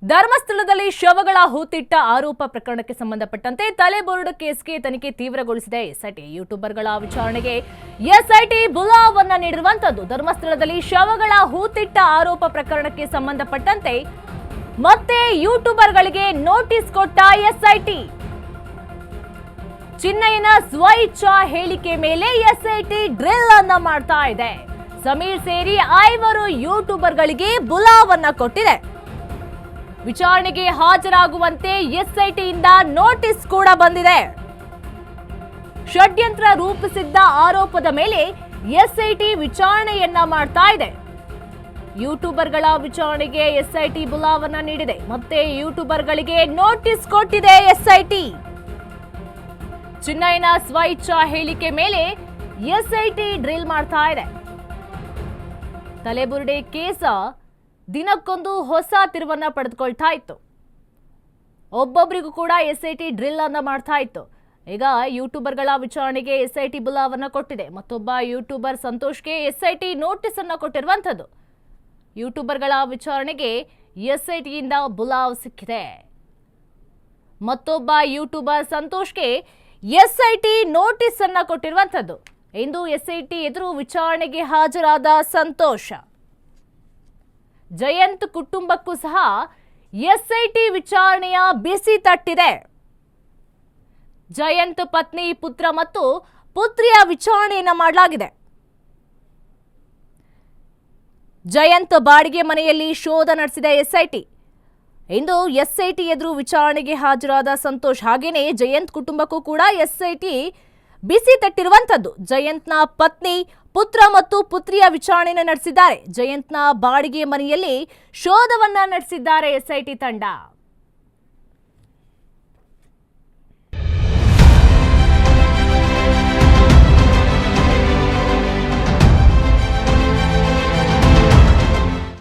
ಧರ್ಮಸ್ಥಳದಲ್ಲಿ ಶವಗಳ ಹೂತಿಟ್ಟ ಆರೋಪ ಪ್ರಕರಣಕ್ಕೆ ಸಂಬಂಧಪಟ್ಟಂತೆ ತಲೆಬೋರ್ಡ್ ಕೇಸ್ಗೆ ತನಿಖೆ ತೀವ್ರಗೊಳಿಸಿದೆ ಎಸ್ಐಟಿ. ಯೂಟ್ಯೂಬರ್ಗಳ ವಿಚಾರಣೆಗೆ ಎಸ್ಐಟಿ ಬುಲಾವನ್ನ ನೀಡಿರುವಂತದ್ದು. ಧರ್ಮಸ್ಥಳದಲ್ಲಿ ಶವಗಳ ಹೂತಿಟ್ಟ ಆರೋಪ ಪ್ರಕರಣಕ್ಕೆ ಸಂಬಂಧಪಟ್ಟಂತೆ ಮತ್ತೆ ಯೂಟ್ಯೂಬರ್ಗಳಿಗೆ ನೋಟಿಸ್ ಕೊಟ್ಟ ಎಸ್ಐಟಿ. ಚಿನ್ನಯ್ಯನ ಸ್ವಇಚ್ಛಾ ಹೇಳಿಕೆ ಮೇಲೆ ಎಸ್ಐಟಿ ಡ್ರಿಲ್ ಅನ್ನ ಮಾಡ್ತಾ ಇದೆ. ಸಮೀರ್ ಸೇರಿ 5 ಯೂಟ್ಯೂಬರ್ಗಳಿಗೆ ಬುಲಾವನ್ನ ಕೊಟ್ಟಿದೆ. ವಿಚಾರಣೆಗೆ ಹಾಜರಾಗುವಂತೆ ಎಸ್ಐಟಿಯಿಂದ ನೋಟಿಸ್ ಕೂಡ ಬಂದಿದೆ. ಷಡ್ಯಂತ್ರ ರೂಪಿಸಿದ್ದ ಆರೋಪದ ಮೇಲೆ ಎಸ್ಐಟಿ ವಿಚಾರಣೆಯನ್ನ ಮಾಡ್ತಾ ಇದೆ. ಯೂಟ್ಯೂಬರ್ಗಳ ವಿಚಾರಣೆಗೆ ಎಸ್ಐಟಿ ಬುಲಾವನ್ನ ನೀಡಿದೆ. ಮತ್ತೆ ಯೂಟ್ಯೂಬರ್ಗಳಿಗೆ ನೋಟಿಸ್ ಕೊಟ್ಟಿದೆ ಎಸ್ಐಟಿ. ಚಿನ್ನಯ್ಯನ ಸ್ವಇಚ್ಛಾ ಹೇಳಿಕೆ ಮೇಲೆ ಎಸ್ಐಟಿ ಡ್ರಿಲ್ ಮಾಡ್ತಾ ಇದೆ. ತಲೆಬುರುಡೆ ಕೇಸ ದಿನಕ್ಕೊಂದು ಹೊಸ ತಿರುವನ್ನ ಪಡೆದುಕೊಳ್ತಾ ಇತ್ತು. ಒಬ್ಬೊಬ್ಬರಿಗೂ ಕೂಡ ಎಸ್ಐಟಿ ಡ್ರಿಲ್ ಅನ್ನ ಮಾಡ್ತಾ ಇತ್ತು. ಈಗ ಯೂಟ್ಯೂಬರ್ಗಳ ವಿಚಾರಣೆಗೆ ಎಸ್ಐಟಿ ಬುಲಾವನ್ನ ಕೊಟ್ಟಿದೆ. ಮತ್ತೊಬ್ಬ ಯೂಟ್ಯೂಬರ್ ಸಂತೋಷ್ಗೆ ಎಸ್ಐಟಿ ನೋಟಿಸ್ ಅನ್ನ ಕೊಟ್ಟಿರುವಂತದ್ದು. ಯೂಟ್ಯೂಬರ್ಗಳ ವಿಚಾರಣೆಗೆ ಎಸ್ಐಟಿಯಿಂದ ಬುಲಾವ್ ಸಿಕ್ಕಿದೆ. ಮತ್ತೊಬ್ಬ ಯೂಟ್ಯೂಬರ್ ಸಂತೋಷ್ಗೆ ಎಸ್ಐಟಿ ನೋಟಿಸ್ ಅನ್ನ ಕೊಟ್ಟಿರುವಂತದ್ದು. ಇಂದು ಎಸ್ಐಟಿ ಎದುರು ವಿಚಾರಣೆಗೆ ಹಾಜರಾದ ಸಂತೋಷ. ಜಯಂತ್ ಕುಟುಂಬಕ್ಕೂ ಸಹ ಎಸ್ಐಟಿ ವಿಚಾರಣೆಯ ಬಿಸಿ ತಟ್ಟಿದೆ. ಜಯಂತ್ ಪತ್ನಿ, ಪುತ್ರ ಮತ್ತು ಪುತ್ರಿಯ ವಿಚಾರಣೆಯನ್ನ ಮಾಡಲಾಗಿದೆ. ಜಯಂತ್ ಬಾಡಿಗೆ ಮನೆಯಲ್ಲಿ ಶೋಧ ನಡೆಸಿದ ಎಸ್ಐಟಿ. ಇಂದು ಎಸ್ಐಟಿ ಎದುರು ವಿಚಾರಣೆಗೆ ಹಾಜರಾದ ಸಂತೋಷ್ ಹಾಗೇನೆ ಜಯಂತ್ ಕುಟುಂಬಕ್ಕೂ ಕೂಡ ಎಸ್ಐಟಿ ಬಿಸಿ ತಟ್ಟಿರುವಂತದ್ದು. ಜಯಂತ್ನ ಪತ್ನಿ, ಪುತ್ರ ಮತ್ತು ಪುತ್ರಿಯ ವಿಚಾರಣೆಯನ್ನು ನಡೆಸಿದ್ದಾರೆ. ಜಯಂತ್ನ ಬಾಡಿಗೆ ಮನೆಯಲ್ಲಿ ಶೋಧವನ್ನ ನಡೆಸಿದ್ದಾರೆ ಎಸ್ಐಟಿ ತಂಡ.